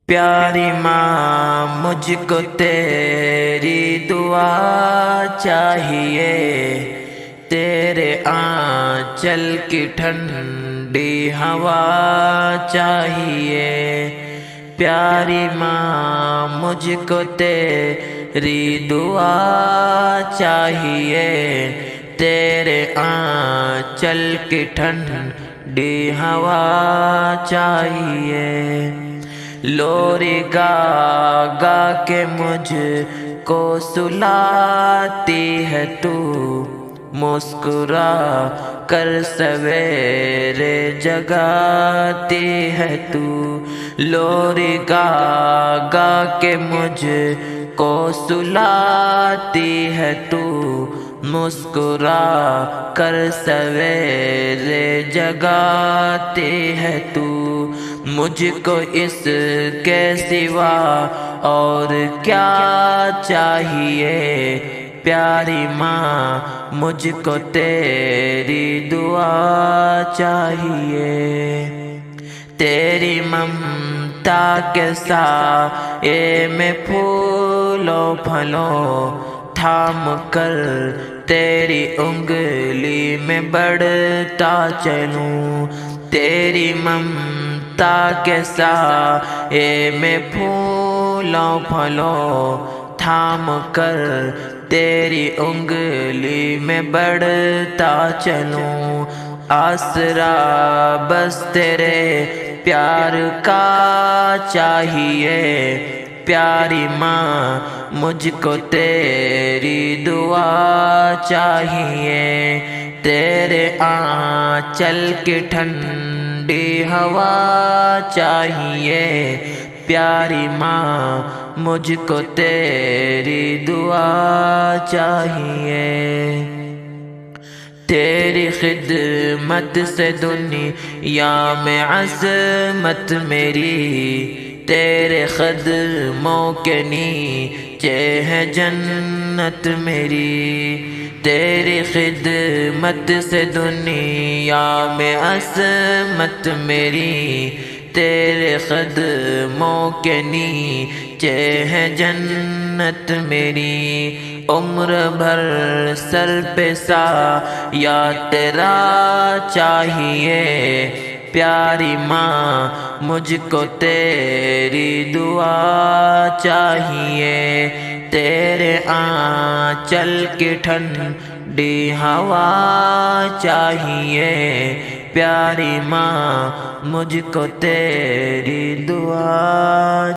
پیاری ماں مجھ کو تیری دعا چاہیے، تیرے آنچل کی ٹھنڈی ہوا چاہیے۔ پیاری ماں مجھ کو تیری دعا چاہیے، تیرے آنچل کی ٹھنڈی ہوا چاہیے۔ لوری گا گا کے مجھ کو سلاتی ہے تو، مسکرا کر سویرے جگاتی ہے تو۔ لوری گا گا کے مجھ کو سلاتی ہے تو، مسکرا کر سویرے جگاتی ہے تو۔ مجھ کو اس کے سوا اور کیا چاہیے، پیاری ماں مجھ کو تیری دعا چاہیے۔ تیری ممتا کے سائے میں پھولوں پھلوں تھام کر تیری انگلی میں بڑھتا چلوں۔ تیری ممتا کے سائے میں پھولوں پھلوں تھام کر تیری انگلی میں بڑھتا چلوں۔ آسرا بس تیرے پیار کا چاہیے، پیاری ماں مجھ کو تیری دعا چاہیے۔ تیرے آنچل کی ٹھنڈی ہوا چاہیے، پیاری ماں مجھ کو تیری دعا چاہیے۔ تیری خدمت سے دنیا میں عظمت میری، تیرے قدموں کے نیچے ہے جنت میری۔ تیری خدمت سے دنیا میں عظمت میری، تیرے قدموں کے نیچے ہے جنت میری۔ عمر بھر سر پہ سایہ تیرا چاہیے، پیاری ماں مجھ کو تیری دعا چاہیے۔ تیرے آنچل کی ٹھنڈی ہوا چاہیے، پیاری ماں مجھ کو تیری دعا